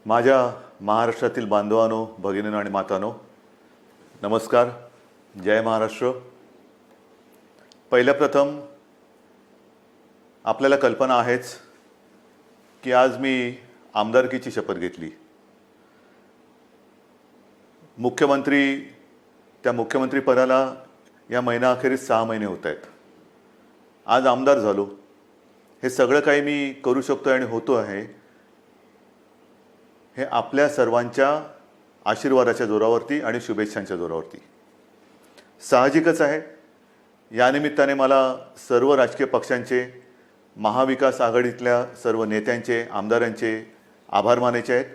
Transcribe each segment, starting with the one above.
माझ्या महाराष्ट्रातील बांधवांनो, भगिनींनो आणि मातांनो, नमस्कार. जय महाराष्ट्र. पहिल्या प्रथम आपल्याला कल्पना आहेच की आज मी आमदारकीची शपथ घेतली. त्या मुख्यमंत्री पदाला या महिनाअखेरीस 6 महिने होत आहेत. आज आमदार झालो. हे सगळं काही मी करू शकतो आणि होतो आहे हे आपल्या सर्वांच्या आशीर्वादाच्या जोरावरती आणि शुभेच्छांच्या जोरावरती. साहजिकच आहे, या निमित्ताने मला सर्व राजकीय पक्षांचे, महाविकास आघाडीतल्या सर्व नेत्यांचे, आमदारांचे आभार मानायचे आहेत.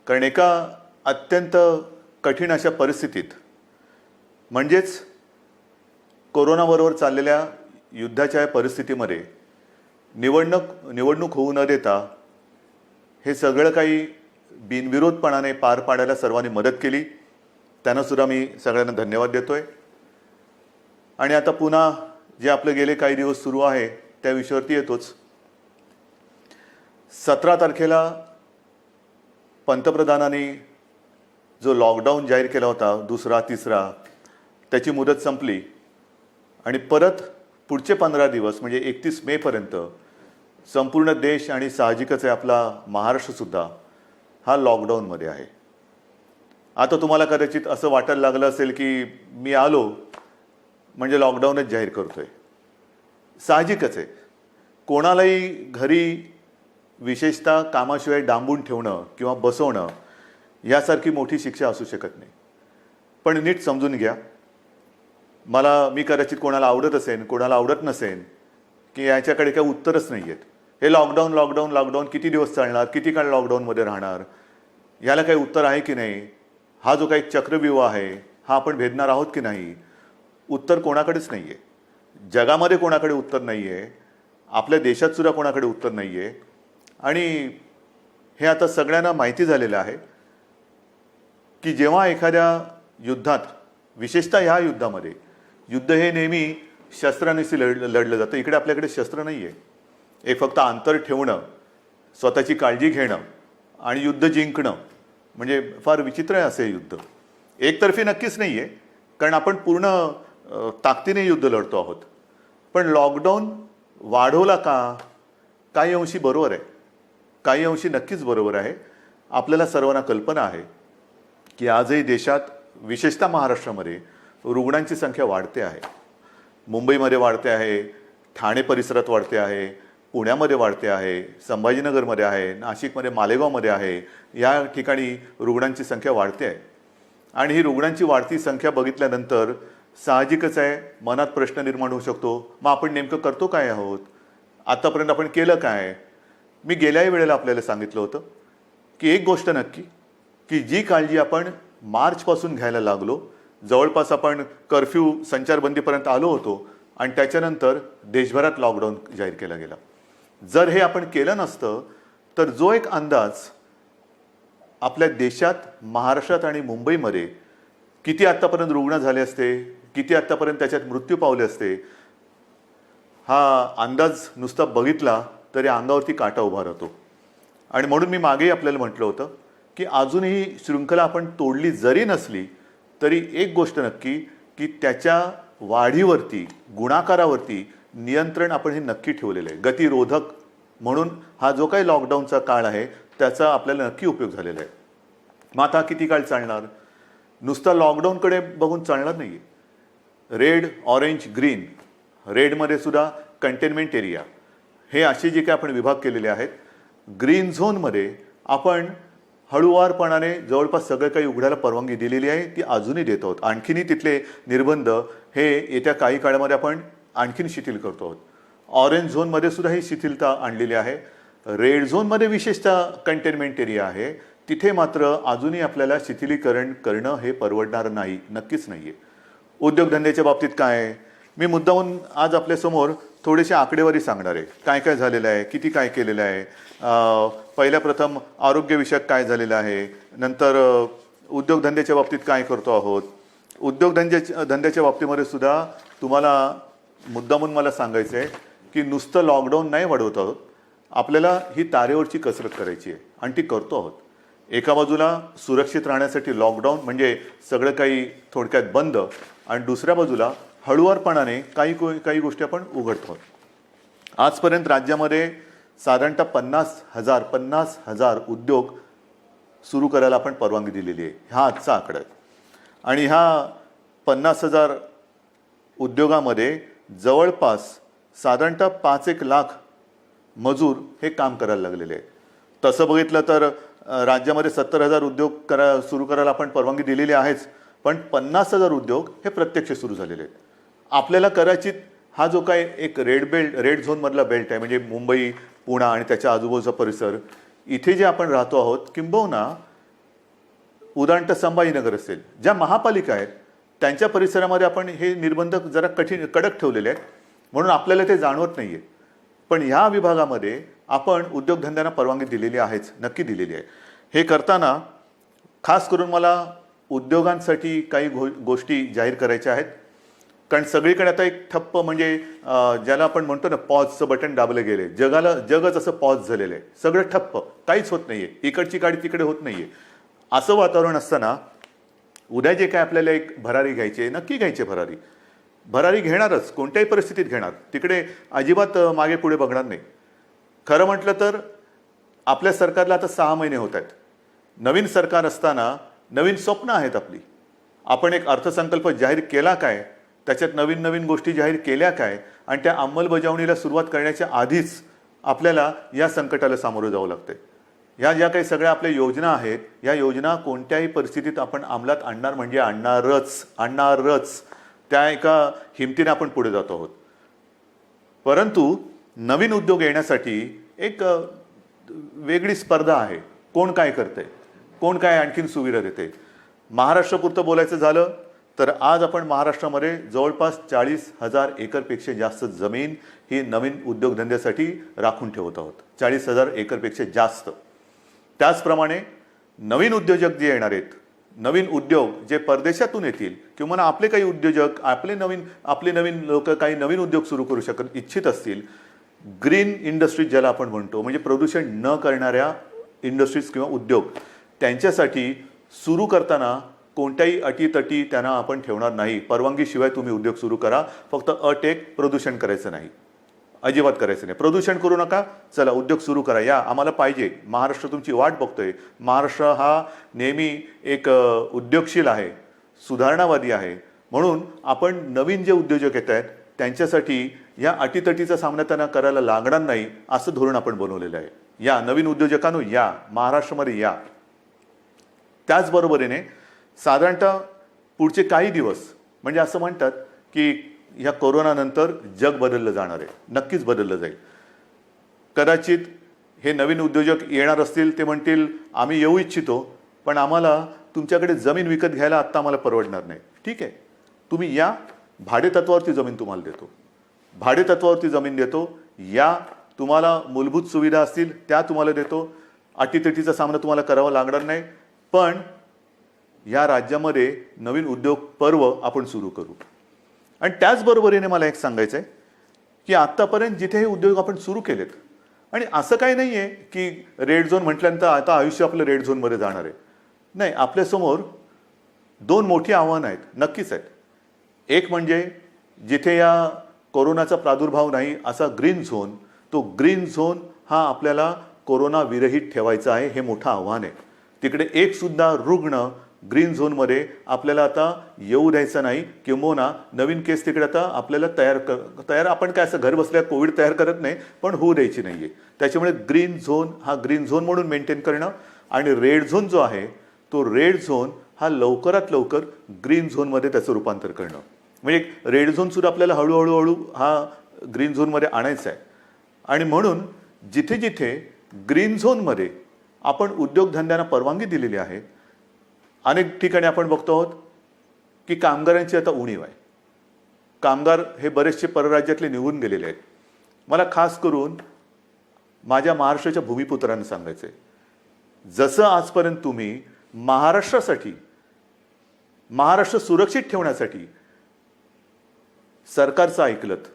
कारण एका अत्यंत कठीण अशा परिस्थितीत, म्हणजेच कोरोनाबरोबर चाललेल्या युद्धाच्या परिस्थितीमध्ये निवडणूक होऊ न देता हे सगळं काही बिनविरोधपणाने पार पाडायला सर्वांनी मदत केली. त्यांना सुद्धा मी सगळ्यांना धन्यवाद देतोय. आणि आता पुन्हा जे आपले गेले काही दिवस सुरू आहे त्या विषयावरती येतोच. 17 तारखेला पंतप्रधानांनी जो लॉकडाऊन जाहीर केला होता, दुसरा तिसरा, त्याची मुदत संपली आणि परत पुढचे 15 दिवस म्हणजे 31 मे पर्यंत संपूर्ण देश आणि साहजिकच आहे आपला महाराष्ट्रसुद्धा हा लॉकडाऊनमध्ये आहे. आता तुम्हाला कदाचित असं वाटायला लागलं असेल की मी आलो म्हणजे लॉकडाऊनच जाहीर करतोय. साहजिकच आहे, कोणालाही घरी विशेषतः कामाशिवाय डांबून ठेवणं किंवा बसवणं यासारखी मोठी शिक्षा असू शकत नाही. पण नीट समजून घ्या, मी कदाचित कोणाला आवडत असेल, कोणाला आवडत नसेल की याच्याकडे काही उत्तरच नाही आहेत. हे लॉकडाऊन किती दिवस चालणार, किती काळ लॉकडाऊनमध्ये राहणार, याला काही उत्तर आहे की नाही, हा जो काही चक्रव्यूह आहे हा आपण भेदणार आहोत की नाही, उत्तर कोणाकडेच नाही आहे. जगामध्ये कोणाकडे उत्तर नाही आहे, आपल्या देशातसुद्धा कोणाकडे उत्तर नाही आहे. आणि हे आता सगळ्यांना माहिती झालेलं आहे की जेव्हा एखाद्या युद्धात, विशेषतः ह्या युद्धामध्ये, युद्ध हे नेहमी शस्त्रांनीच लढलं जातं. इकडे आपल्याकडे शस्त्र नाही आहे. एक फक्त अंतर ठेवणं, स्वतःची काळजी घेणं आणि युद्ध जिंकणं, म्हणजे फार विचित्र आहे असे युद्ध. एकतर्फी नक्कीच नाही आहे, कारण आपण पूर्ण ताकदीने युद्ध लढतो आहोत. पण लॉकडाऊन वाढवला का? काही अंशी बरोबर आहे, काही अंशी नक्कीच बरोबर आहे. आपल्याला सर्वांना कल्पना आहे की आजही देशात, विशेषतः महाराष्ट्रामध्ये रुग्णांची संख्या वाढते आहे. मुंबईमध्ये वाढते आहे, ठाणे परिसरात वाढते आहे, पुण्यामध्ये वाढते आहे, संभाजीनगरमध्ये आहे, नाशिकमध्ये, मालेगावमध्ये आहे. या ठिकाणी रुग्णांची संख्या वाढते आहे. आणि ही रुग्णांची वाढती संख्या बघितल्यानंतर साहजिकच आहे मनात प्रश्न निर्माण होऊ शकतो, मग आपण नेमकं करतो काय आहोत, आतापर्यंत आपण केलं काय. मी गेल्याही वेळेला आपल्याला सांगितलं होतं की एक गोष्ट नक्की, की जी काळजी आपण मार्चपासून घ्यायला लागलो, जवळपास आपण कर्फ्यू, संचारबंदीपर्यंत आलो होतो आणि त्याच्यानंतर देशभरात लॉकडाऊन जाहीर केला गेला. जर हे आपण केलं नसतं तर जो एक अंदाज आपल्या देशात, महाराष्ट्रात आणि मुंबईमध्ये किती आत्तापर्यंत रुग्ण झाले असते, किती आत्तापर्यंत त्याच्यात मृत्यू पावले असते, हा अंदाज नुसता बघितला तरी अंगावरती काटा उभा राहतो. आणि म्हणून मी मागेही आपल्याला म्हटलं होतं की अजूनही शृंखला आपण तोडली जरी नसली तरी एक गोष्ट नक्की, की त्याच्या वाढीवरती, गुणाकारावरती नियंत्रण आपण हे नक्की ठेवलेलं आहे. गतिरोधक म्हणून हा जो काही लॉकडाऊनचा काळ आहे त्याचा आपल्याला नक्की उपयोग झालेला आहे. मग आता किती काळ चालणार? नुसता लॉकडाऊनकडे बघून चालणार नाही. रेड, ऑरेंज, ग्रीन, रेडमध्ये सुद्धा कंटेनमेंट एरिया, हे असे जे काही आपण विभाग केलेले आहेत. ग्रीन झोनमध्ये आपण हळूवारपणाने जवळपास सगळं काही उघडायला परवानगी दिलेली आहे, ती अजूनही देत आहोत. आणखीनही तिथले निर्बंध हे येत्या काही काळामध्ये आपण आणखीन शिथिल करतो आहोत. ऑरेंज झोनमध्ये सुद्धा ही शिथिलता आणलेली आहे. रेड झोनमध्ये विशेषतः कंटेनमेंट एरिया आहे, तिथे मात्र अजूनही आपल्याला शिथिलीकरण करणं हे परवडणार नाही, नक्कीच नाही आहे. उद्योगधंद्याच्या बाबतीत काय आहे, मी मुद्दामून आज आपल्यासमोर थोडेसे आकडेवारी सांगणार आहे. काय काय झालेलं आहे, किती काय केलेलं आहे. पहिल्या प्रथम आरोग्यविषयक काय झालेलं आहे, नंतर उद्योगधंद्याच्या बाबतीत काय करतो आहोत. धंद्याच्या बाबतीमध्ये सुद्धा तुम्हाला मुद्दामून मला सांगायचं आहे की नुसतं लॉकडाऊन नाही वाढवत आहोत, आपल्याला ही तारेवरची कसरत करायची आहे आणि ती करतो आहोत. एका बाजूला सुरक्षित राहण्यासाठी लॉकडाऊन म्हणजे सगळं काही थोडक्यात बंद, आणि दुसऱ्या बाजूला हळुवारपणाने काही गोष्टी आपण उघडतो. आजपर्यंत राज्यामध्ये साधारणतः 50,000 उद्योग सुरू करायला आपण परवानगी दिलेली आहे. हा आजचा आकडा आहे. आणि ह्या 50,000 उद्योगामध्ये जवळपास साधारणतः 5-1 लाख मजूर हे काम करायला लागलेले आहेत. तसं बघितलं तर राज्यामध्ये 70,000 उद्योग सुरू करायला आपण परवानगी दिलेली आहेच, पण 50,000 उद्योग हे प्रत्यक्ष सुरू झालेले आहेत. आपल्याला कदाचित हा जो काय एक रेड झोनमधला बेल्ट आहे, म्हणजे मुंबई, पुणे आणि त्याच्या आजूबाजूचा परिसर, इथे जे आपण राहतो आहोत, किंबहुना उदाहरणतः संभाजीनगर असेल, ज्या महापालिका आहेत त्यांच्या परिसरामध्ये आपण हे निर्बंध जरा कडक ठेवलेले आहेत, म्हणून आपल्याला ते जाणवत नाही आहे. पण ह्या विभागामध्ये आपण उद्योगधंद्यांना परवानगी दिलेली आहेच, नक्की दिलेली आहे. हे करताना खास करून मला उद्योगांसाठी काही गोष्टी जाहीर करायच्या आहेत. कारण सगळीकडे आता एक ठप्प, म्हणजे ज्याला आपण म्हणतो ना, पॉजचं बटन दाबलं गेले. जगच असं पॉज झालेलं आहे. सगळं ठप्प, काहीच होत नाहीये, इकडची गाडी तिकडे होत नाहीये. असं वातावरण असताना उद्या जे काय आपल्याला एक भरारी घ्यायची, नक्की घ्यायची भरारी घेणारच, कोणत्याही परिस्थितीत घेणार. तिकडे अजिबात मागे पुढे बघणार नाही. खरं म्हटलं तर आपल्या सरकारला आता 6 महिने होत आहेत. नवीन सरकार असताना नवीन स्वप्न आहेत आपली. आपण एक अर्थसंकल्प जाहीर केला काय, त्याच्यात नवीन गोष्टी जाहीर केल्या काय, आणि त्या अंमलबजावणीला सुरुवात करण्याच्या आधीच आपल्याला या संकटाला सामोरं जावं लागतंय. ह्या ज्या काही सगळ्या आपल्या योजना आहेत, या योजना कोणत्याही परिस्थितीत आपण अंमलात आणणार म्हणजे आणणारच. त्या एका हिमतीने आपण पुढे जात आहोत. परंतु नवीन उद्योग येण्यासाठी एक वेगळी स्पर्धा आहे. कोण काय करतंय, कोण काय आणखीन सुविधा देते. महाराष्ट्रापुरतं बोलायचं झालं तर आज आपण महाराष्ट्रामध्ये जवळपास 40,000 एकरपेक्षा जास्त जमीन ही नवीन उद्योगधंद्यासाठी राखून ठेवत आहोत. 40,000 एकरपेक्षा जास्त. त्याचप्रमाणे नवीन उद्योजक जे येणार आहेत, नवीन उद्योग जे परदेशातून येतील, किंवा आपले काही उद्योजक, आपले नवीन लोक काही नवीन उद्योग सुरू करू इच्छित असतील, ग्रीन इंडस्ट्रीज ज्याला आपण म्हणतो, म्हणजे प्रदूषण न करणाऱ्या इंडस्ट्रीज किंवा उद्योग, त्यांच्यासाठी सुरू करताना कोणत्याही अटीतटी त्यांना आपण ठेवणार नाही. परवानगीशिवाय तुम्ही उद्योग सुरू करा. फक्त अट एक, प्रदूषण करायचं नाही, अजिबात करायचं नाही. प्रदूषण करू नका, चला उद्योग सुरू करा, या, आम्हाला पाहिजे. महाराष्ट्र तुमची वाट बघतोय. महाराष्ट्र हा नेहमी एक उद्योगशील आहे, सुधारणावादी आहे. म्हणून आपण नवीन जे उद्योजक येत आहेत त्यांच्यासाठी या अटीतटीचा सामना त्यांना करायला लागणार नाही, असं धोरण आपण बनवलेलं आहे. या नवीन उद्योजकांनो, या महाराष्ट्रामध्ये या. त्याचबरोबरीने साधारणतः पुढचे काही दिवस, म्हणजे असं म्हणतात की ह्या कोरोनानंतर जग बदललं जाणार आहे, नक्कीच बदललं जाईल. कदाचित हे नवीन उद्योजक येणार असतील, ते म्हणतील आम्ही येऊ इच्छितो, पण आम्हाला तुमच्याकडे जमीन विकत घ्यायला आत्ता आम्हाला परवडणार नाही. ठीक आहे, तुम्ही या, भाडेतत्वावरती जमीन तुम्हाला देतो, भाडेतत्वावरती जमीन देतो, या. तुम्हाला मूलभूत सुविधा असतील त्या तुम्हाला देतो, अटीतटीचा सामना तुम्हाला करावा लागणार नाही. पण या राज्यामध्ये नवीन उद्योग पर्व आपण सुरू करू. आणि त्याचबरोबरीने मला एक सांगायचं आहे की आत्तापर्यंत जिथे हे उद्योग आपण सुरू केलेत, आणि असं काही नाही आहे की रेड झोन म्हटल्यानंतर आता आयुष्य आपलं रेड झोनमध्ये जाणार आहे. नाही, आपल्यासमोर 2 मोठी आव्हानं आहेत, नक्कीच आहेत. एक म्हणजे जिथे या कोरोनाचा प्रादुर्भाव नाही असा ग्रीन झोन, तो ग्रीन झोन हा आपल्याला कोरोना विरहित ठेवायचा आहे. हे मोठं आव्हान आहे. तिकडे एक सुद्धा रुग्ण ग्रीन झोनमध्ये आपल्याला आता येऊ द्यायचं नाही, किंबहुना नवीन केस तिकडे आता आपल्याला तयार आपण काय असं घर बसल्या कोविड तयार करत नाही, पण होऊ द्यायची नाही आहे. त्याच्यामुळे ग्रीन झोन हा ग्रीन झोन म्हणून मेंटेन करणं, आणि रेड झोन जो आहे तो रेड झोन हा लवकरात लवकर ग्रीन झोनमध्ये त्याचं रूपांतर करणं. म्हणजे रेड झोनसुद्धा आपल्याला हळूहळू हा ग्रीन झोनमध्ये आणायचा आहे. आणि म्हणून जिथे जिथे ग्रीन झोनमध्ये आपण उद्योगधंद्यांना परवानगी दिलेली आहे, अनेक ठिकाणी आपण बघतो आहोत की कामगारांची आता उणीव आहे. कामगार हे बरेचसे परराज्यातले निघून गेलेले आहेत. मला खास करून माझ्या महाराष्ट्राच्या भूमिपुत्रांना सांगायचं आहे, जसं आजपर्यंत तुम्ही महाराष्ट्रासाठी, महाराष्ट्र सुरक्षित ठेवण्यासाठी सरकारचं ऐकलत,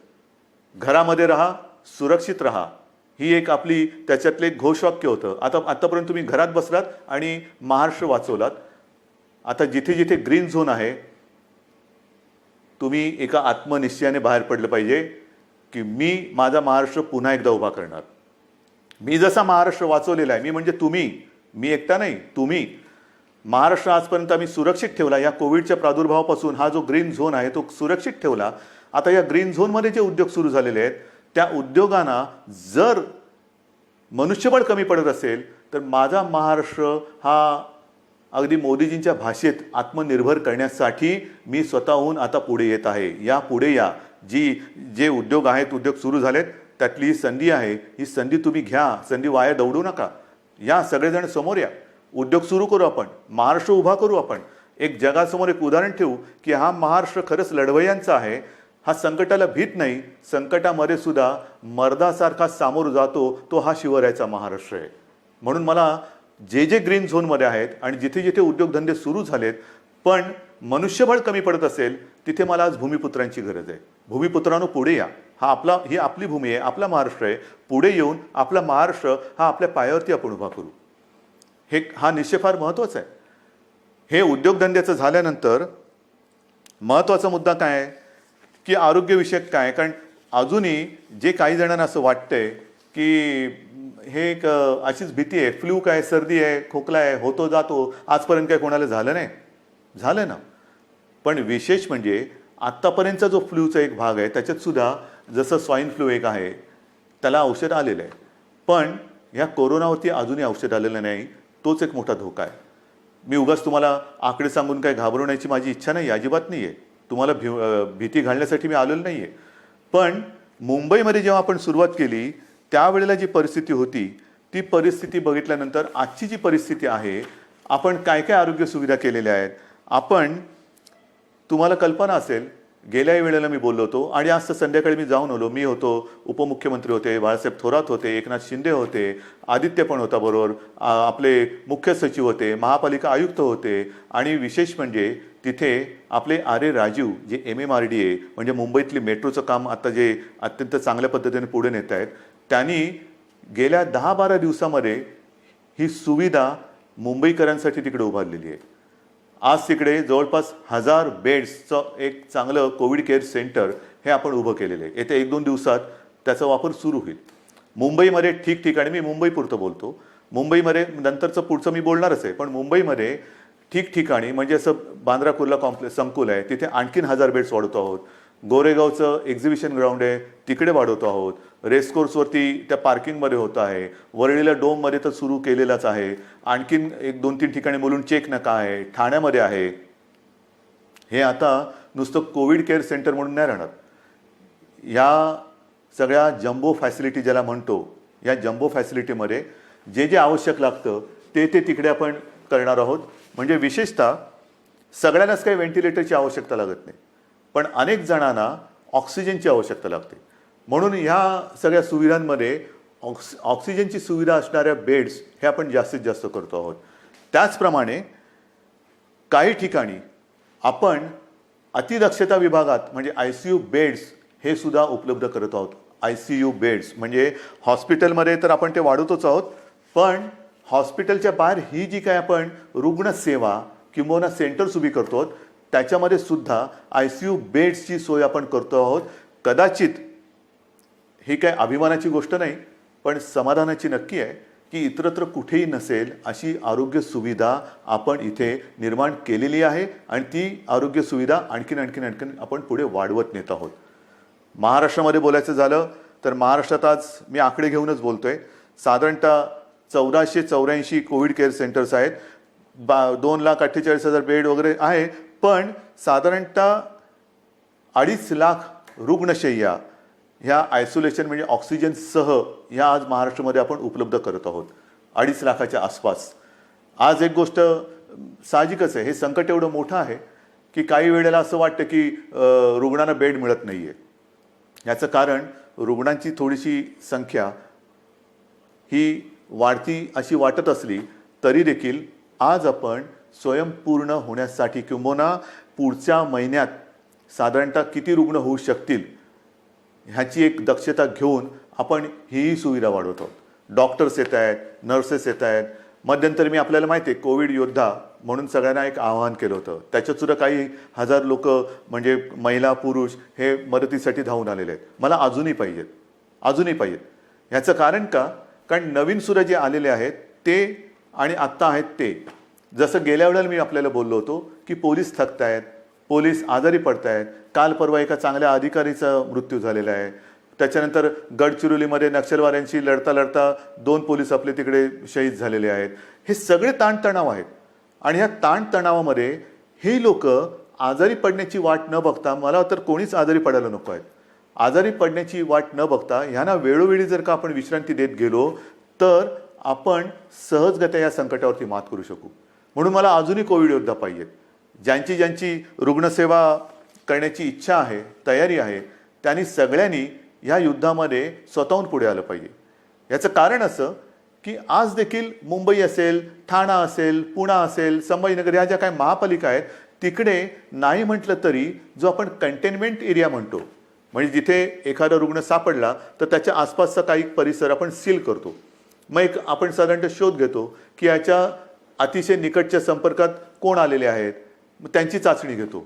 घरामध्ये राहा, सुरक्षित राहा, ही एक आपली त्याच्यातले एक घोषवाक्य होतं. आतापर्यंत तुम्ही घरात बसलात आणि महाराष्ट्र वाचवलात. आता जिथे जिथे ग्रीन झोन आहे, तुम्ही एका आत्मनिश्चयाने बाहेर पडलं पाहिजे की मी माझा महाराष्ट्र पुन्हा एकदा उभा करणार. मी जसा महाराष्ट्र वाचवलेला आहे, मी म्हणजे तुम्ही, मी एकटा नाही, तुम्ही. महाराष्ट्र आजपर्यंत आम्ही सुरक्षित ठेवला. या कोविडच्या प्रादुर्भावापासून हा जो ग्रीन झोन आहे तो सुरक्षित ठेवला. आता या ग्रीन झोनमध्ये जे उद्योग सुरू झालेले आहेत त्या उद्योगांना जर मनुष्यबळ कमी पडत असेल तर माझा महाराष्ट्र हा अगदी मोदीजींच्या भाषेत आत्मनिर्भर करण्यासाठी मी स्वतःहून आता पुढे येत आहे. या पुढे या. जे उद्योग आहेत, उद्योग सुरू झालेत, त्यातली ही संधी आहे. ही संधी तुम्ही घ्या. संधी वाया दौडू नका. या सगळेजण समोर या. उद्योग सुरू करू आपण. महाराष्ट्र उभा करू आपण. एक जगासमोर एक उदाहरण ठेवू की हा महाराष्ट्र खरंच लढवय्यांचा आहे. हा संकटाला भीत नाही. संकटामध्ये सुद्धा मर्दासारखा सामोर जातो. तो हा शिवरायाचा महाराष्ट्र आहे. म्हणून मला जे ग्रीन झोनमध्ये आहेत आणि जिथे जिथे उद्योगधंदे सुरू झालेत पण मनुष्यबळ कमी पडत असेल तिथे मला आज भूमिपुत्रांची गरज आहे. भूमिपुत्रांनो पुढे या. ही आपली भूमी आहे, आपला महाराष्ट्र आहे. पुढे येऊन आपला महाराष्ट्र हा आपल्या पायावरती आपण उभा करू. हा निश्चय फार महत्त्वाचा आहे. हे उद्योगधंद्याचं झाल्यानंतर महत्त्वाचा मुद्दा काय आहे की आरोग्यविषयक काय. कारण अजूनही जे काही जणांना असं वाटतंय की हे एक अशीच भीती आहे, फ्लू काय, सर्दी आहे, खोकला आहे, होतो जातो, आजपर्यंत काय कोणाला झालं नाही. झालं ना. पण विशेष म्हणजे आत्तापर्यंतचा जो फ्लूचा एक भाग आहे त्याच्यात सुद्धा जसं स्वाईन फ्लू एक आहे त्याला औषध आलेलं आहे. पण ह्या कोरोनावरती अजूनही औषध आलेलं नाही. तोच एक मोठा धोका आहे. मी उगाच तुम्हाला आकडे सांगून काय घाबरवण्याची माझी इच्छा नाही, अजिबात नाही आहे. तुम्हाला भीती घालण्यासाठी मी आलेलो नाही आहे. पण मुंबईमध्ये जेव्हा आपण सुरुवात केली त्यावेळेला जी परिस्थिती होती ती परिस्थिती बघितल्यानंतर आजची जी परिस्थिती आहे, आपण काय काय आरोग्य सुविधा केलेल्या आहेत. तुम्हाला कल्पना असेल, गेल्याही वेळेला मी बोललो होतो आणि आज तर संध्याकाळी मी जाऊन आलो. मी होतो, उपमुख्यमंत्री होते, बाळासाहेब थोरात होते, एकनाथ शिंदे होते, आदित्य पण होता बरोबर, आपले मुख्य सचिव होते, महापालिका आयुक्त होते आणि विशेष म्हणजे तिथे आपले आरे राजीव जे MMRDA म्हणजे मुंबईतली मेट्रोचं काम आता जे अत्यंत चांगल्या पद्धतीने पुढे नेत आहेत, त्यांनी गेल्या 10-12 दिवसामध्ये ही सुविधा मुंबईकरांसाठी तिकडे उभारलेली आहे. आज तिकडे जवळपास 1000 बेड्सचं एक चांगलं कोविड केअर सेंटर हे आपण उभं केलेलं आहे. येत्या 1-2 दिवसात त्याचा वापर सुरू होईल. मुंबईमध्ये ठिकठिकाणी, मी मुंबईपुरतं बोलतो, मुंबईमध्ये नंतरचं पुढचं मी बोलणारच आहे, पण मुंबईमध्ये ठिकठिकाणी म्हणजे असं बांद्रा कुर्ला कॉम्प्लेक्स संकुल आहे, तिथे आणखीन 1000 बेड्स वाढवतो आहोत. गोरेगावचं एक्झिबिशन ग्राउंड आहे, तिकडे वाढवतो आहोत. रेसकोर्सवरती त्या पार्किंगमध्ये होत आहे. वरळीला डोममध्ये तर सुरू केलेलाच आहे. आणखीन 1-2-3 ठिकाणी मुलुंड चेक नका आहे, ठाण्यामध्ये आहे. हे आता नुसतं कोविड केअर सेंटर म्हणून नाही राहणार. या सगळ्या जम्बो फॅसिलिटी ज्याला म्हणतो, या जम्बो फॅसिलिटीमध्ये जे आवश्यक लागतं ते तिकडे आपण करणार आहोत. म्हणजे विशेषतः सगळ्यांनाच काही व्हेंटिलेटरची आवश्यकता लागत नाही, पण अनेक जणांना ऑक्सिजनची आवश्यकता लागते. म्हणून ह्या सगळ्या सुविधांमध्ये ऑक्सिजनची सुविधा असणाऱ्या बेड्स हे आपण जास्तीत जास्त करतो आहोत. त्याचप्रमाणे काही ठिकाणी आपण अतिदक्षता विभागात म्हणजे ICU बेड्स हे सुद्धा उपलब्ध करत आहोत. ICU बेड्स म्हणजे हॉस्पिटलमध्ये तर आपण ते वाढवतोच आहोत, पण हॉस्पिटलच्या बाहेर ही जी काय आपण रुग्णसेवा किंवा सेंटर्स उभी करतो त्याच्यामध्ये सुद्धा ICU बेड्सची सोय आपण करतो आहोत. कदाचित ही काय अभिमानाची गोष्ट नाही, पण समाधानाची नक्की आहे की इतरत्र कुठेही नसेल अशी आरोग्य सुविधा आपण इथे निर्माण केलेली आहे आणि ती आरोग्य सुविधा आणखीन आपण पुढे वाढवत नेत आहोत. महाराष्ट्रामध्ये बोलायचं झालं तर महाराष्ट्रात आज मी आकडे घेऊनच बोलतोय, साधारणतः 1484 कोविड केअर सेंटर्स आहेत. 2,48,000 बेड वगैरे आहे, पण साधारणतः 2.5 लाख रुग्णशय्या ह्या आयसोलेशन म्हणजे ऑक्सिजनसह ह्या आज महाराष्ट्रामध्ये आपण उपलब्ध करत आहोत. 2.5 लाखाच्या आसपास. आज एक गोष्ट साहजिकच आहे, हे संकट एवढं मोठं आहे की काही वेळेला असं वाटतं की रुग्णांना बेड मिळत नाही आहे. याचं कारण रुग्णांची थोडीशी संख्या ही वाढती अशी वाटत असली तरी देखील आज आपण स्वयंपूर्ण होण्यासाठी किंबहुना पुढच्या महिन्यात साधारणतः किती रुग्ण होऊ शकतील ह्याची एक दक्षता घेऊन आपण हीही सुविधा वाढवत आहोत. डॉक्टर्स येत आहेत, नर्सेस येत आहेत. मध्यंतरी मी आपल्याला माहिती आहे कोविड योद्धा म्हणून सगळ्यांना एक आवाहन केलं होतं. त्याच्यात सुद्धा काही हजार लोक म्हणजे महिला पुरुष हे मदतीसाठी धावून आलेले आहेत. मला अजूनही पाहिजेत. ह्याचं कारण कारण नवीन सुद्धा जे आलेले आहेत ते आणि आत्ता आहेत ते, जसं गेल्या वेळेला मी आपल्याला बोललो होतो की पोलीस थकत आहेत, पोलीस आजारी पडत आहेत. काल परवा एका चांगल्या अधिकारीचा मृत्यू झालेला आहे. त्याच्यानंतर गडचिरोलीमध्ये नक्षलवाद्यांशी लढता 2 पोलीस आपले तिकडे शहीद झालेले आहेत. हे सगळे ताणतणाव आहेत आणि ह्या ताणतणावामध्ये हे लोक आजारी पडण्याची वाट न बघता, मला तर कोणीच आजारी पडायला नको आहेत, आजारी पडण्याची वाट न बघता ह्यांना वेळोवेळी जर का आपण विश्रांती देत गेलो तर आपण सहजगत्या या संकटावरती मात करू शकू. म्हणून मला अजूनही कोविड योद्धा पाहिजेत. ज्यांची रुग्णसेवा करण्याची इच्छा आहे, तयारी आहे, त्यांनी सगळ्यांनी ह्या युद्धामध्ये स्वतःहून पुढे आलं पाहिजे. याचं कारण असं की आज देखील मुंबई असेल, ठाणा असेल, पुणा असेल, संभाजीनगर ह्या ज्या काही महापालिका आहेत तिकडे नाही म्हटलं तरी जो आपण कंटेनमेंट एरिया म्हणतो, म्हणजे जिथे एखादा रुग्ण सापडला तर त्याच्या आसपासचा काही परिसर आपण सील करतो. मग एक आपण साधारणतः शोध घेतो की याच्या अतिशय निकटच्या संपर्कात कोण आलेले आहेत, मग त्यांची चाचणी घेतो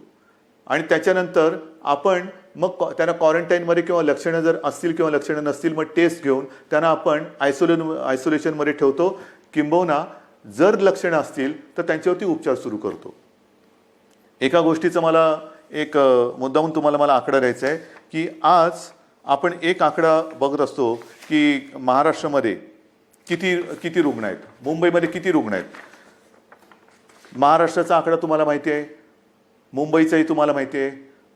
आणि त्याच्यानंतर आपण मग त्यांना क्वारंटाईनमध्ये किंवा लक्षणं जर असतील किंवा लक्षणं नसतील मग टेस्ट घेऊन त्यांना आपण आयसोलेशनमध्ये ठेवतो. किंबहुना जर लक्षणं असतील तर त्यांच्यावरती उपचार सुरू करतो. एका गोष्टीचं मला एक मुद्दाहून तुम्हाला मला आकडा द्यायचा आहे की आज आपण एक आकडा बघत असतो की महाराष्ट्रामध्ये किती रुग्ण आहेत, मुंबईमध्ये किती रुग्ण आहेत. महाराष्ट्राचा आकडा तुम्हाला माहिती आहे, मुंबईचाही तुम्हाला माहिती आहे,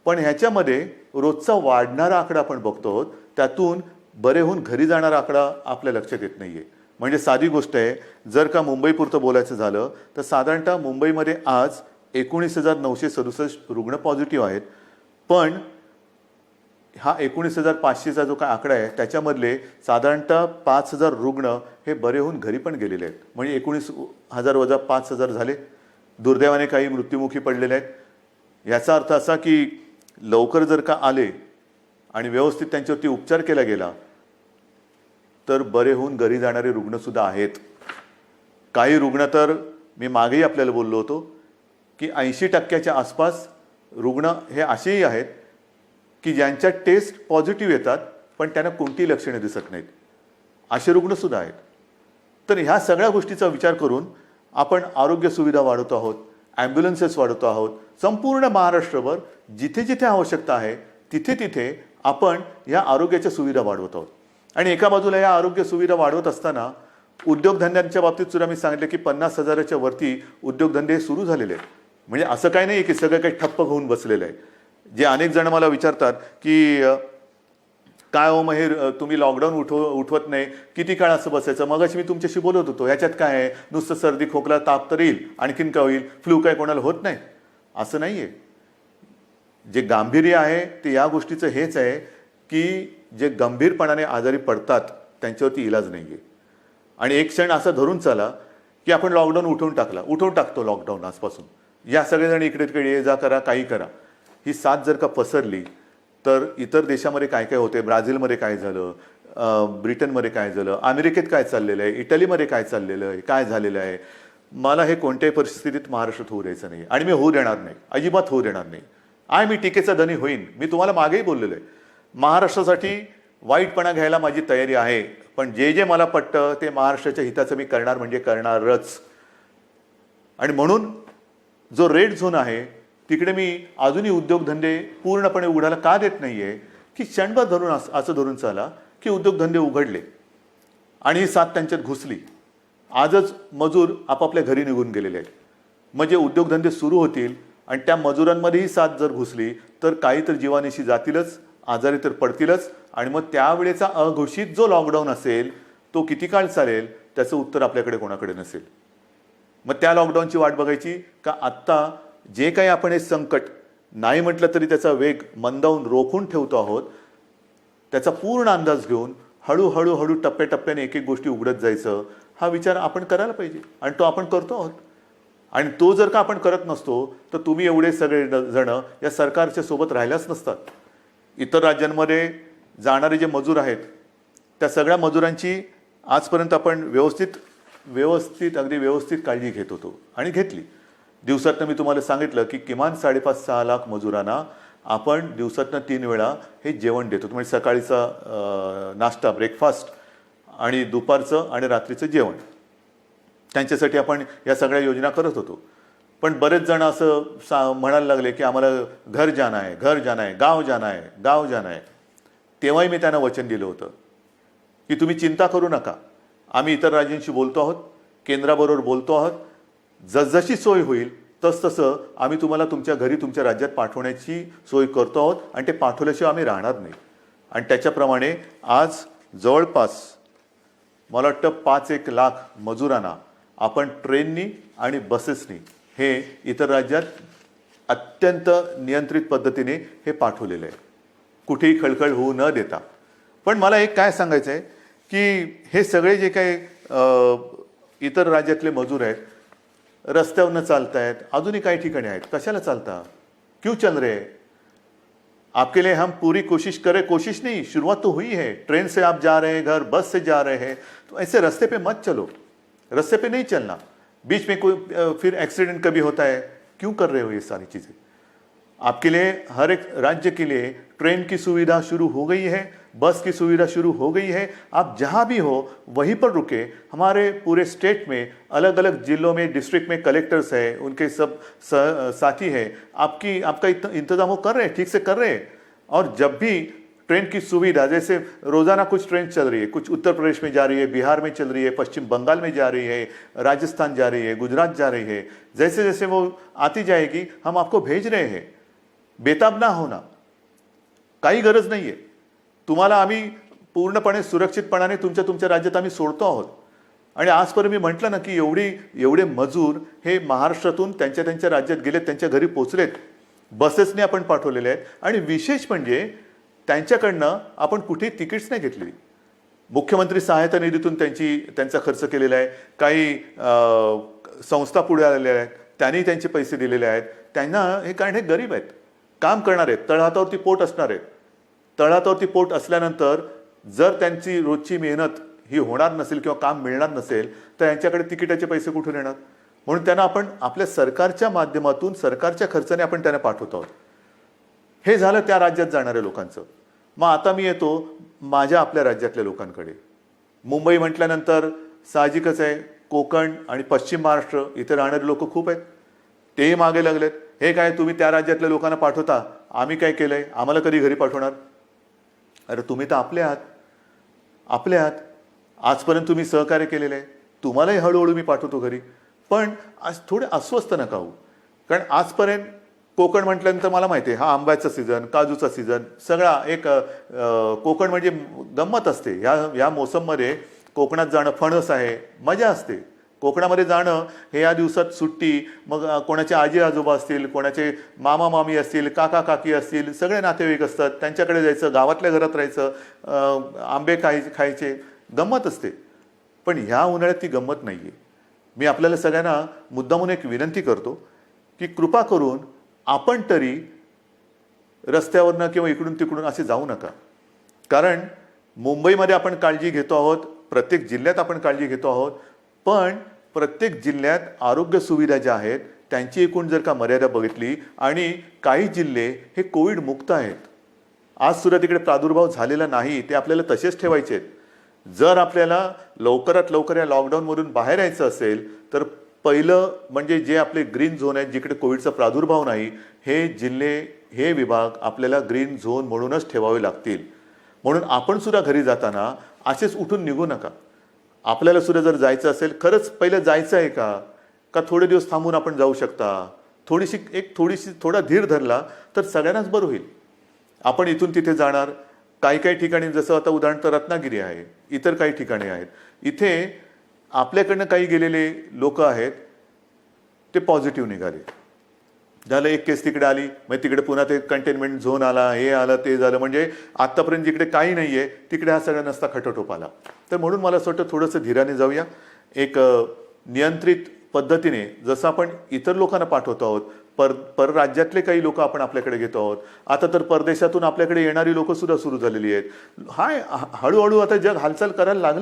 पण ह्याच्यामध्ये रोजचा वाढणारा आकडा आपण बघतो आहोत. त्यातून बरे होऊन घरी जाणारा आकडा आपल्या लक्षात येत नाही आहे. म्हणजे साधी गोष्ट आहे, जर का मुंबईपुरतं बोलायचं झालं तर साधारणतः मुंबईमध्ये आज 19,967 रुग्ण पॉझिटिव्ह आहेत. पण हा 19,500चा जो काय आकडा आहे त्याच्यामधले साधारणतः 5,000 रुग्ण हे बरे होऊन घरी पण गेलेले आहेत. म्हणजे 19,000 वजा 5,000 झाले. दुर्दैवाने काही मृत्युमुखी पडलेले आहेत. याचा अर्थ असा की लवकर जर का आले आणि व्यवस्थित त्यांच्यावरती उपचार केला गेला तर बरे होऊन घरी जाणारे रुग्णसुद्धा आहेत. काही रुग्ण तर मी मागेही आपल्याला बोललो होतो की 80% आसपास रुग्ण हे असेही आहेत की ज्यांच्या टेस्ट पॉझिटिव्ह येतात पण त्यांना कोणतीही लक्षणे दिसत नाहीत. असे रुग्णसुद्धा आहेत. तर ह्या सगळ्या गोष्टीचा विचार करून आपण आरोग्य सुविधा वाढवतो आहोत, ॲम्ब्युलन्सेस वाढवतो आहोत. संपूर्ण महाराष्ट्रभर जिथे जिथे आवश्यकता आहे तिथे तिथे आपण या आरोग्याच्या सुविधा वाढवत आहोत. आणि एका बाजूला या आरोग्य सुविधा वाढवत असताना उद्योगधंद्यांच्या बाबतीत सुद्धा मी सांगितलं की 50,000च्या वरती उद्योगधंदे सुरू झालेले आहेत. म्हणजे असं काही नाही की सगळं काही ठप्प होऊन बसलेलं आहे. जे अनेक जण मला विचारतात की काय हो मग हे तुम्ही लॉकडाऊन उठवत नाही, किती काळ असं बसायचं. मगाशी मी तुमच्याशी बोलत होतो, ह्याच्यात काय आहे, नुसतं सर्दी खोकला ताप तर येईल, आणखीन काय होईल, फ्लू काय कोणाला होत नाही असं नाही आहे. जे गांभीर्य आहे ते या गोष्टीचं हेच आहे की जे गंभीरपणाने आजारी पडतात त्यांच्यावरती इलाज नाही आहे. आणि एक क्षण असा धरून चला की आपण लॉकडाऊन उठवून टाकतो लॉकडाऊन आजपासून, या सगळेजण इकडे तिकडे ये जा करा, काही करा. ही साथ जर का पसरली तर इतर देशामध्ये काय काय होते, ब्राझीलमध्ये काय झालं, ब्रिटनमध्ये काय झालं, अमेरिकेत काय चाललेलं आहे, इटलीमध्ये काय चाललेलं आहे, काय झालेलं आहे. मला हे कोणत्याही परिस्थितीत महाराष्ट्रात होऊ द्यायचं नाही आणि मी होऊ देणार नाही, अजिबात होऊ देणार नाही. मी टीकेचा धनी होईन. मी तुम्हाला मागेही बोललेलो आहे, महाराष्ट्रासाठी वाईटपणा घ्यायला माझी तयारी आहे, पण जे मला पटतं ते महाराष्ट्राच्या हिताचं मी करणार म्हणजे करणारच. आणि म्हणून जो रेड झोन आहे तिकडे मी अजूनही उद्योगधंदे पूर्णपणे उघडायला का देत नाही आहे की क्षणभर धरून असं धरून चाला की उद्योगधंदे उघडले आणि ही साथ त्यांच्यात घुसली. आजच मजूर आपापल्या घरी निघून गेलेले आहेत. म्हणजे उद्योगधंदे सुरू होतील आणि त्या मजुरांमध्येही साथ जर घुसली तर काही तर जीवानिशी जातीलच, आजारी तर पडतीलच. आणि मग त्यावेळेचा अघोषित जो लॉकडाऊन असेल तो किती काळ चालेल त्याचं उत्तर आपल्याकडे कोणाकडे नसेल. मग त्या लॉकडाऊनची वाट बघायची का आत्ता जे काही आपण हे संकट नाही म्हटलं तरी त्याचा वेग मंदावून रोखून ठेवतो आहोत, त्याचा पूर्ण अंदाज घेऊन हळूहळू टप्प्याटप्प्याने एक एक गोष्टी उघडत जायचं, हा विचार आपण करायला पाहिजे आणि तो आपण करतो आहोत. आणि तो जर का आपण करत नसतो तर तुम्ही एवढे सगळे जण या सरकारच्या सोबत राहिल्याच नसतात. इतर राज्यांमध्ये जाणारे जे मजूर आहेत त्या सगळ्या मजुरांची आजपर्यंत आपण अगदी व्यवस्थित काळजी घेत होतो आणि घेतली. दिवसातनं मी तुम्हाला सांगितलं की किमान 5.5-6 लाख मजुरांना आपण दिवसातनं 3 वेळा हे जेवण देतो. म्हणजे सकाळीचा नाश्ता ब्रेकफास्ट आणि दुपारचं आणि रात्रीचं जेवण त्यांच्यासाठी आपण या सगळ्या योजना करत होतो. पण बरेच जण असं म्हणायला लागले की आम्हाला घर जाना आहे, गाव जाना आहे. तेव्हाही मी त्यांना वचन दिलं होतं की तुम्ही चिंता करू नका, आम्ही इतर राज्यांशी बोलतो आहोत, केंद्राबरोबर बोलतो आहोत. जसजशी सोय होईल तसतसं आम्ही तुम्हाला तुमच्या घरी तुमच्या राज्यात पाठवण्याची सोय करतो आहोत आणि ते पाठवल्याशिवाय आम्ही राहणार नाही. आणि त्याच्याप्रमाणे आज जवळपास मला वाटतं 5-1 लाख मजुरांना आपण ट्रेननी आणि बसेसनी हे इतर राज्यात अत्यंत नियंत्रित पद्धतीने हे पाठवलेलं आहे, कुठेही खळखळ होऊ न देता. पण मला एक काय सांगायचं आहे की हे सगळे जे काही इतर राज्यातले मजूर आहेत रस्त्यावरनं चालत आहेत, अजूनही काही ठिकाणी आहेत, कशाला चालता, क्यों चल रहे? आपके लिए हम पूरी कोशिश नहीं, शुरुआत तो हुई है. ट्रेन से आप जा रहे हैं घर, बस से जा रहे हैं, तो ऐसे रास्ते पे मत चलो, रास्ते पे नहीं चलना. बीच में कोई फिर एक्सीडेंट कभी होता है, क्यों कर रहे हो ये सारी चीज़ें? आपके लिए हर एक राज्य के लिए ट्रेन की सुविधा शुरू हो गई है, बस की सुविधा शुरू हो गई है. आप जहाँ भी हो वहीं पर रुके. हमारे पूरे स्टेट में अलग अलग जिलों में डिस्ट्रिक्ट में कलेक्टर्स हैं, उनके सब साथी हैं, आपका इंतजाम वो कर रहे हैं, ठीक से कर रहे हैं. और जब भी ट्रेन की सुविधा, जैसे रोज़ाना कुछ ट्रेन चल रही है, कुछ उत्तर प्रदेश में जा रही है, बिहार में चल रही है, पश्चिम बंगाल में जा रही है, राजस्थान जा रही है, गुजरात जा रही है, जैसे जैसे वो आती जाएगी हम आपको भेज रहे हैं. बेताब ना होना, काही गरज नाही आहे. तुम्हाला आम्ही पूर्णपणे सुरक्षितपणाने तुमच्या राज्यात आम्ही सोडतो आहोत. आणि आजपर्यंत मी म्हटलं ना की एवढे मजूर हे महाराष्ट्रातून त्यांच्या राज्यात गेलेत, त्यांच्या घरी पोचलेत, बसेसने आपण पाठवलेले आहेत. आणि विशेष म्हणजे त्यांच्याकडनं आपण कुठेही तिकीट्स नाही घेतलेली. मुख्यमंत्री सहायता निधीतून त्यांचा खर्च केलेला आहे. काही संस्था पुढे आलेल्या आहेत, त्यांनी त्यांचे पैसे दिलेले आहेत. त्यांना हे कारण हे गरीब आहेत, काम करणार आहेत, तळहातावरती पोट असणार आहेत. तळहातावरती पोट असल्यानंतर जर त्यांची रोजची मेहनत ही होणार नसेल किंवा काम मिळणार नसेल तर यांच्याकडे तिकिटाचे पैसे कुठून येणार? म्हणून त्यांना आपण आपल्या सरकारच्या माध्यमातून सरकारच्या खर्चाने आपण त्यांना पाठवतो आहोत. हे झालं त्या राज्यात जाणाऱ्या लोकांचं. मग आता मी येतो माझ्या आपल्या राज्यातल्या लोकांकडे. मुंबई म्हटल्यानंतर साहजिकच आहे कोकण आणि पश्चिम महाराष्ट्र इथे राहणारे लोक खूप आहेत. तेही मागे लागलेत. हे काय तुम्ही त्या राज्यातल्या लोकांना पाठवता, आम्ही काय केलंय, आम्हाला कधी घरी पाठवणार? अरे तुम्ही तर आपले आहात. आजपर्यंत तुम्ही सहकार्य केलेलं आहे, तुम्हालाही हळूहळू मी पाठवतो घरी. पण आज थोडे अस्वस्थ नका होऊ. कारण आजपर्यंत कोकण म्हटल्यानंतर मला माहिती आहे हा आंब्याचा सीझन, काजूचा सीझन, सगळा एक कोकण म्हणजे गंमत असते. ह्या मोसममध्ये कोकणात जाणं फणस आहे, मजा असते. कोकणामध्ये जाणं हे या दिवसात सुट्टी, मग कोणाचे आजी आजोबा असतील, कोणाचे मामा मामी असतील, काका काकी असतील, सगळे नातेवाईक असतात, त्यांच्याकडे जायचं, गावातल्या घरात राहायचं, आंबे खायचे, गंमत असते. पण ह्या उन्हाळ्यात ती गंमत नाही आहे. मी आपल्याला सगळ्यांना मुद्दामून एक विनंती करतो की कृपा करून आपण तरी रस्त्यावरनं किंवा इकडून तिकडून असे जाऊ नका. कारण मुंबईमध्ये आपण काळजी घेतो आहोत, प्रत्येक जिल्ह्यात आपण काळजी घेतो आहोत, पण प्रत्येक जिल्ह्यात आरोग्य सुविधा ज्या आहेत त्यांची एकूण जर का मर्यादा बघितली आणि काही जिल्हे हे कोविड मुक्त आहेत, आज सुद्धा तिकडे प्रादुर्भाव झालेला नाही, ते आपल्याला तसेच ठेवायचे आहेत. जर आपल्याला लवकरात लवकर या लॉकडाऊनमधून बाहेर यायचं असेल तर पहिलं म्हणजे जे आपले ग्रीन झोन आहेत जिकडे कोविडचा प्रादुर्भाव नाही, हे जिल्हे हे विभाग आपल्याला ग्रीन झोन म्हणूनच ठेवावे लागतील. म्हणून आपण सुद्धा घरी जाताना असेच उठून निघू नका. आपल्याला सुद्धा जर जायचं असेल, खरंच पहिलं जायचं आहे का थोडे दिवस थांबून आपण जाऊ शकता, थोडा धीर धरला तर सगळ्यांनाच बरं होईल. आपण इथून तिथे जाणार, काही ठिकाणी जसं आता उदाहरण तर रत्नागिरी आहे, इतर काही ठिकाणी आहेत, इथे आपल्याकडनं काही गेलेले लोक आहेत ते पॉझिटिव्ह निघाले. झालं एक केस तिकडे आली, मग तिकडे पुन्हा ते कंटेनमेंट झोन आला, हे आलं ते झालं, म्हणजे आत्तापर्यंत जिकडे काही नाही आहे तिकडे हा सगळा नसता खटोटोप आला. तर म्हणून मला असं वाटतं थोडंसं धीराने जाऊया. एक नियंत्रित पद्धतीने जसं आपण इतर लोकांना पाठवतो आहोत परराज्यातले काही लोक आपण आपल्याकडे घेतो आहोत. आता तर परदेशातून आपल्याकडे येणारी लोक सुद्धा सुरू झालेली आहेत. हळूहळू आता जग हालचाल करायला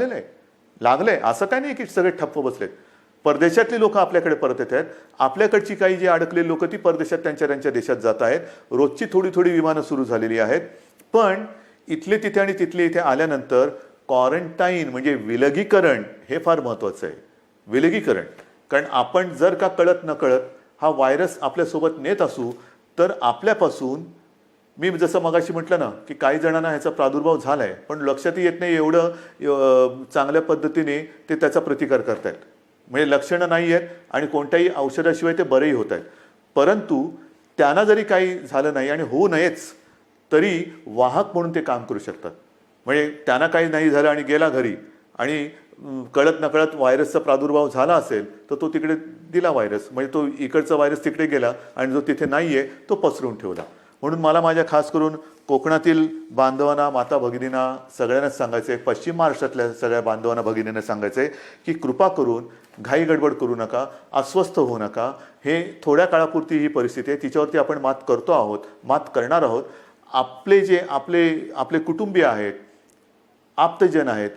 लागलंय. असं काय नाही की सगळे ठप्प बसलेत. परदेशातली लोक आपल्याकडे परत येत आहेत. आपल्याकडची काही जी अडकलेली लोक ती परदेशात त्यांच्या देशात जात आहेत. रोजची थोडी विमानं सुरू झालेली आहेत. पण इथले तिथे आणि तिथले इथे आल्यानंतर क्वारंटाईन म्हणजे विलगीकरण हे फार महत्वाचं आहे. विलगीकरण, कारण आपण जर का कळत नकळत हा व्हायरस आपल्यासोबत नेत असू तर आपल्यापासून, मी जसं मगाशी म्हटलं ना की काही जणांना ह्याचा प्रादुर्भाव झालाय पण लक्षातही येत नाही एवढं चांगल्या पद्धतीने ते त्याचा प्रतिकार करतायत. म्हणजे लक्षणं नाही आहेत आणि कोणत्याही औषधाशिवाय ते बरेही होत आहेत. परंतु त्यांना जरी काही झालं नाही आणि होऊ नयेच तरी वाहक म्हणून ते काम करू शकतात. म्हणजे त्यांना काही नाही झालं आणि गेला घरी आणि कळत नकळत व्हायरसचा प्रादुर्भाव झाला असेल तर तो तिकडे दिला व्हायरस, म्हणजे तो इकडचा व्हायरस तिकडे गेला आणि जो तिथे नाहीये तो पसरून ठेवला. म्हणून मला माझ्या खास करून कोकणातील बांधवांना, माता भगिनींना सगळ्यांनाच सांगायचं आहे, पश्चिम महाराष्ट्रातल्या सगळ्या बांधवांना भगिनींना सांगायचं आहे की कृपा करून घाई गडबड करू नका, अस्वस्थ होऊ नका. हे थोड्या काळापुरती ही परिस्थिती आहे, तिच्यावरती आपण मात करतो आहोत, मात करणार आहोत. आपले कुटुंबीय आहेत, आप्तजन आहेत,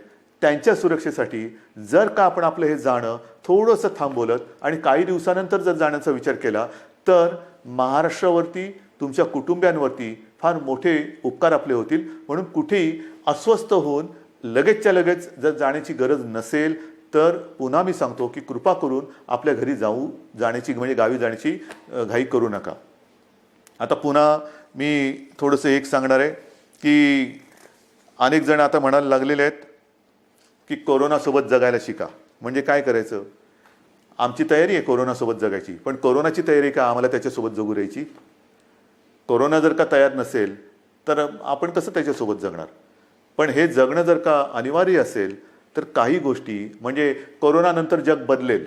त्यांच्या सुरक्षेसाठी जर का आपण आपलं हे जाणं थोडंसं थांबवलं आणि काही दिवसानंतर जर जाण्याचा विचार केला तर महाराष्ट्रावरती, तुमच्या कुटुंबियांवरती फार मोठे उपकार आपले होतील. म्हणून कुठेही अस्वस्थ होऊन लगेचच्या लगेच जर जाण्याची गरज नसेल तर पुन्हा मी सांगतो की कृपा करून आपल्या घरी जाण्याची म्हणजे गावी जाण्याची घाई करू नका. आता पुन्हा मी थोडंसं एक सांगणार आहे की अनेक जण आता म्हणायला लागलेले आहेत की कोरोनासोबत जगायला शिका. म्हणजे काय करायचं? आमची तयारी आहे कोरोनासोबत जगायची, पण कोरोनाची तयारी का आम्हाला त्याच्यासोबत जगू द्यायची? कोरोना जर का तयार नसेल तर आपण कसं त्याच्यासोबत जगणार? पण हे जगणं जर का अनिवार्य असेल तर काही गोष्टी, म्हणजे कोरोनानंतर जग बदलेल,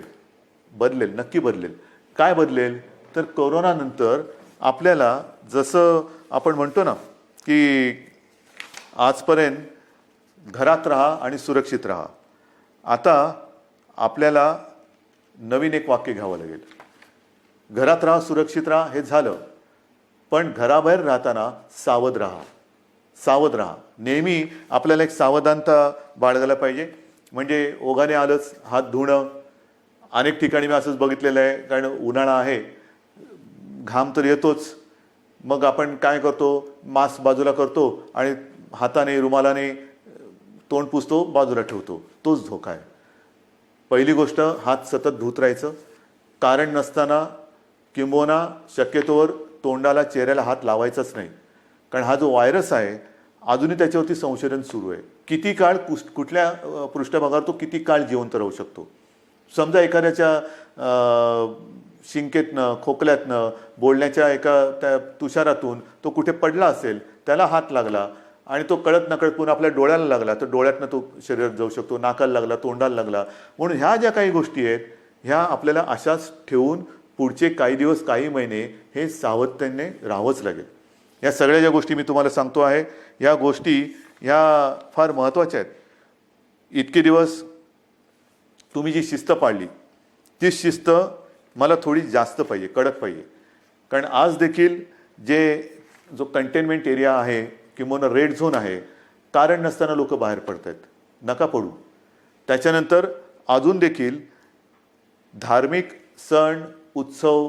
नक्की बदलेल. काय बदलेल? तर कोरोनानंतर आपल्याला जसं आपण म्हणतो ना की आजपर्यंत घरात राहा आणि सुरक्षित राहा, आता आपल्याला नवीन एक वाक्य घ्यावं लागेल. घरात राहा, सुरक्षित राहा हे झालं, पण घराबाहेर राहताना सावध राहा. नेहमी आपल्याला एक सावधानता बाळगायला पाहिजे. म्हणजे ओघाने आलंच हात धुणं. अनेक ठिकाणी मी असंच बघितलेलं आहे, कारण उन्हाळा आहे, घाम तर येतोच, मग आपण काय करतो, मास्क बाजूला करतो आणि हाताने रुमालाने तोंड पुसतो, बाजूला ठेवतो. तोच धोका आहे. पहिली गोष्ट, हात सतत धुत राहायचं. कारण नसताना किंबहुना शक्यतोवर तोंडाला, चेहऱ्याला हात लावायचाच नाही. कारण हा जो व्हायरस आहे अजूनही त्याच्यावरती संशोधन सुरू आहे. किती काळ कुठल्या पृष्ठभागावर तो किती काळ जिवंत राहू शकतो. समजा एखाद्याच्या शिंकेतनं, खोकल्यातनं, बोलण्याच्या एका त्या तुषारातून तो कुठे पडला असेल, त्याला हात लागला आणि तो कळत नकळत पुन्हा आपल्या डोळ्याला लागला तर डोळ्यातनं तो शरीरात जाऊ शकतो, नाकाला लागला, तोंडाला लागला. म्हणून ह्या ज्या काही गोष्टी आहेत ह्या आपल्याला अशाच ठेवून पुढचे काही दिवस, काही महिने हे सावधतेने राहावंच लागेल. या सगळ्या ज्या गोष्टी मी तुम्हाला सांगतो आहे या गोष्टी ह्या फार महत्त्वाच्या आहेत. इतके दिवस तुम्ही जी शिस्त पाळली ती शिस्त मला थोडी जास्त पाहिजे, कडक पाहिजे. कारण आज देखील जो कंटेनमेंट एरिया आहे किंवा रेड झोन आहे, कारण नसताना लोक बाहेर पडत आहेत. नका पडू. त्याच्यानंतर अजून देखील धार्मिक सण, उत्सव,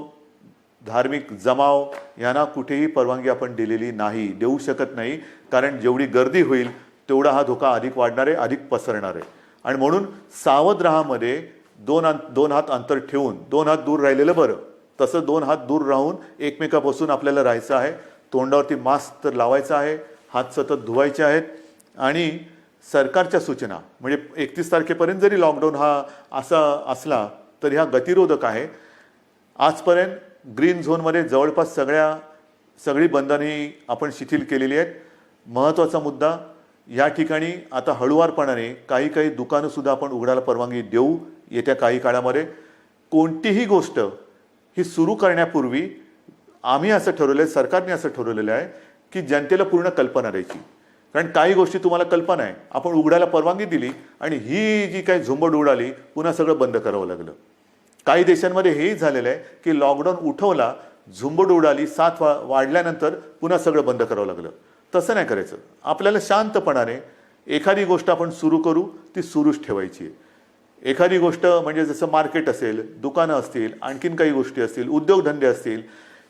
धार्मिक जमाव यांना कुठेही परवानगी आपण दिलेली नाही, देऊ शकत नाही. कारण जेवढी गर्दी होईल तेवढा हा धोका अधिक वाढणार आहे, अधिक पसरणार आहे. आणि म्हणून सावध राहामध्ये दोन हात अंतर ठेवून, 2 हात दूर राहिलेलं बरं. तसं 2 हात दूर राहून एकमेकापासून आपल्याला राहायचं आहे. तोंडावरती मास्क तर लावायचा आहे, हात सतत धुवायचे आहेत. आणि सरकारच्या सूचना, म्हणजे 31 तारखेपर्यंत जरी लॉकडाऊन हा असा असला तरी हा गतिरोधक आहे. आजपर्यंत ग्रीन झोनमध्ये जवळपास सगळी बंधने आपण शिथिल केलेली आहेत. महत्त्वाचा मुद्दा, या ठिकाणी आता हळुवारपणाने काही दुकानंसुद्धा आपण उघडायला परवानगी देऊ येत्या काही काळामध्ये. कोणतीही गोष्ट ही सुरू करण्यापूर्वी आम्ही असं ठरवलं आहे, सरकारने असं ठरवलेलं आहे की जनतेला पूर्ण कल्पना द्यायची. कारण काही गोष्टी तुम्हाला कल्पना आहे, आपण उघडायला परवानगी दिली आणि ही जी काही झुंबड उडाली पुन्हा सगळं बंद करावं लागलं. काही देशांमध्ये हेही झालेलं आहे की लॉकडाऊन उठवला झुंबड उडाली, साथ वाढल्यानंतर पुन्हा सगळं बंद करावं लागलं. तसं नाही करायचं. आपल्याला शांतपणाने एखादी गोष्ट आपण सुरू करू, ती सुरूच ठेवायची. एखादी गोष्ट म्हणजे जसं मार्केट असेल, दुकानं असतील, आणखीन काही गोष्टी असतील, उद्योगधंदे असतील,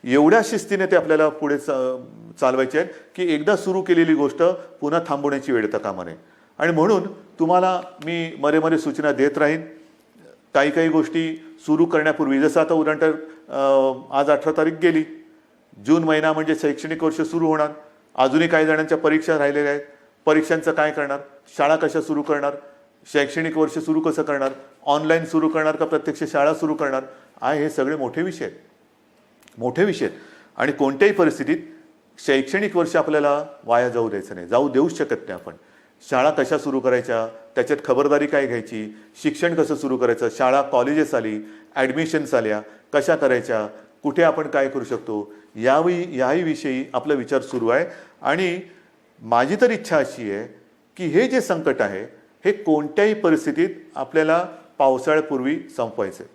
एवढ्या शिस्तीने ते आपल्याला पुढे चालवायचे आहेत की एकदा सुरू केलेली गोष्ट पुन्हा थांबवण्याची वेळ येता कामा नये. आणि म्हणून तुम्हाला मी मध्ये सूचना देत राहीन. काही गोष्टी सुरू करण्यापूर्वी, जसं आता उदाहरणार्थ आज 18 तारीख गेली, जून महिना म्हणजे शैक्षणिक वर्ष सुरू होणार. अजूनही काही जणांच्या परीक्षा राहिलेल्या आहेत. परीक्षांचं काय करणार, शाळा कशा सुरू करणार, शैक्षणिक वर्ष सुरू कसं करणार, ऑनलाईन सुरू करणार का प्रत्यक्ष शाळा सुरू करणार, हे सगळे मोठे विषय आहेत. आणि कोणत्याही परिस्थितीत शैक्षणिक वर्ष आपल्याला वाया जाऊ द्यायचं नाही, जाऊ देऊच शकत नाही आपण. शाळा कशा सुरू करायच्या, त्याच्यात खबरदारी काय घ्यायची, शिक्षण कसं सुरू करायचं, शाळा कॉलेजेस आली, ॲडमिशन्स आल्या, कशा करायच्या, कुठे आपण काय करू शकतो, याही विषयी आपला विचार सुरू आहे. आणि माझी तर इच्छा अशी आहे की हे जे संकट आहे हे कोणत्याही परिस्थितीत आपल्याला पावसाळ्यापूर्वी संपवायचं आहे.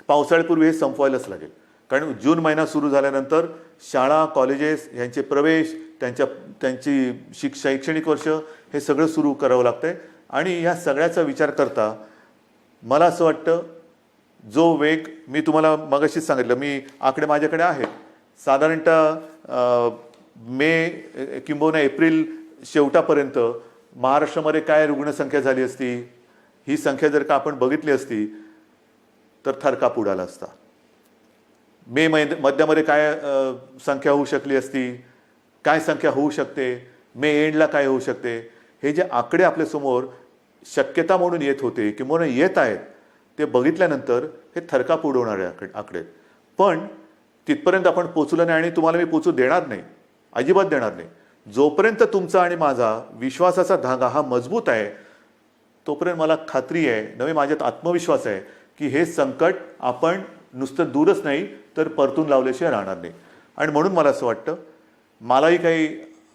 पावसाळ्यापूर्वी हे संपवायलाच लागेल. कारण जून महिना सुरू झाल्यानंतर शाळा कॉलेजेस यांचे प्रवेश, त्यांची शैक्षणिक वर्ष हे सगळं सुरू करावं लागतंय. आणि या सगळ्याचा विचार करता मला असं वाटतं, जो वेग मी तुम्हाला मगाशीच सांगितलं, मी आकडे माझ्याकडे आहेत, साधारणतः मे किंबहुना एप्रिल शेवटापर्यंत महाराष्ट्रामध्ये काय रुग्णसंख्या झाली असती, ही संख्या जर का आपण बघितली असती तर थरकाप उडाला असता. मे मध्यामध्ये काय संख्या होऊ शकली असती, काय संख्या होऊ शकते, मे एंडला काय होऊ शकते, हे जे आकडे आपल्यासमोर शक्यता म्हणून येत होते किंवा येत आहेत, ते बघितल्यानंतर हे थरकाप उडवणारे आकडे. पण तिथपर्यंत आपण पोचलो नाही आणि तुम्हाला मी पोचू देणार नाही, अजिबात देणार नाही. जोपर्यंत तुमचा आणि माझा विश्वासाचा धागा हा मजबूत आहे, तोपर्यंत मला खात्री आहे, नवे माझ्यात आत्मविश्वास आहे की हे संकट आपण नुसतं दूरच नाही तर परतून लावल्याशिवाय राहणार नाही. आणि म्हणून मला असं वाटतं, मलाही काही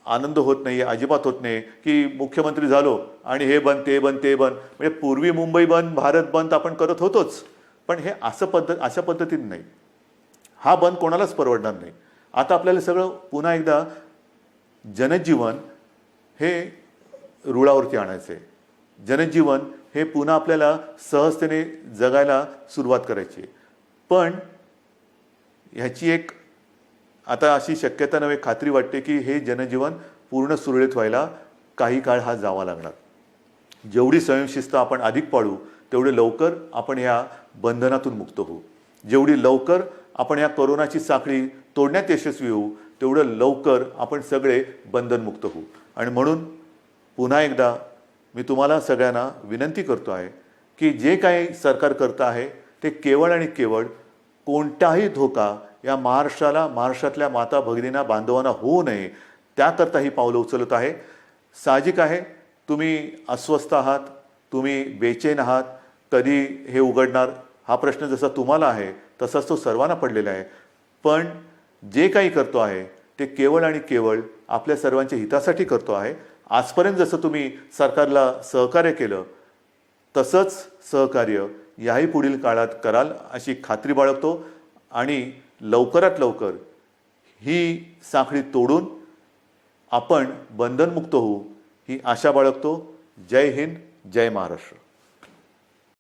आनंद होत नाही, अजिबात होत नाही की मुख्यमंत्री झालो आणि हे बंद ते बंद ते बंद. म्हणजे पूर्वी मुंबई बंद, भारत बंद आपण करत होतोच, पण हे अशा पद्धतीने नाही. हा बंद कोणालाच परवडणार नाही. आता आपल्याला सगळं पुन्हा एकदा जनजीवन हे रुळावरती आणायचं आहे. जनजीवन हे पुन्हा आपल्याला सहजतेने जगायला सुरुवात करायची आहे. पण ह्याची एक आता अशी शक्यता नव्हे, खात्री वाटते की हे जनजीवन पूर्ण सुरळीत व्हायला काही काळ हा जावा लागणार. जेवढी स्वयंशिस्त आपण अधिक पाळू, तेवढे लवकर आपण या बंधनातून मुक्त होऊ. जेवढी लवकर आपण या कोरोनाची साखळी तोडण्यात यशस्वी होऊ, तेवढं लवकर आपण सगळे बंधनमुक्त होऊ. आणि म्हणून पुन्हा एकदा मी तुम्हाला सगळ्यांना विनंती करतो आहे की जे काही सरकार करतं आहे ते केवळ आणि केवळ कोणताही धोका या महाराष्ट्राला, महाराष्ट्रातल्या माता भगिनींना, बांधवांना होऊ नये, त्याकरता ही पावलं उचलत आहे. साहजिक आहे, तुम्ही अस्वस्थ आहात, तुम्ही बेचैन आहात, कधी हे उघडणार हा प्रश्न जसा तुम्हाला आहे तसाच तो सर्वांना पडलेला आहे. पण जे काही करतो आहे ते केवळ आणि केवळ आपल्या सर्वांच्या हितासाठी करतो आहे. आजपर्यंत जसं तुम्ही सरकारला सहकार्य केलं तसंच सहकार्य याही पुढील काळात कराल अशी खात्री बाळगतो. आणि लवकरात लवकर ही साखळी तोडून आपण बंधनमुक्त होऊ ही आशा बाळगतो. जय हिंद, जय महाराष्ट्र.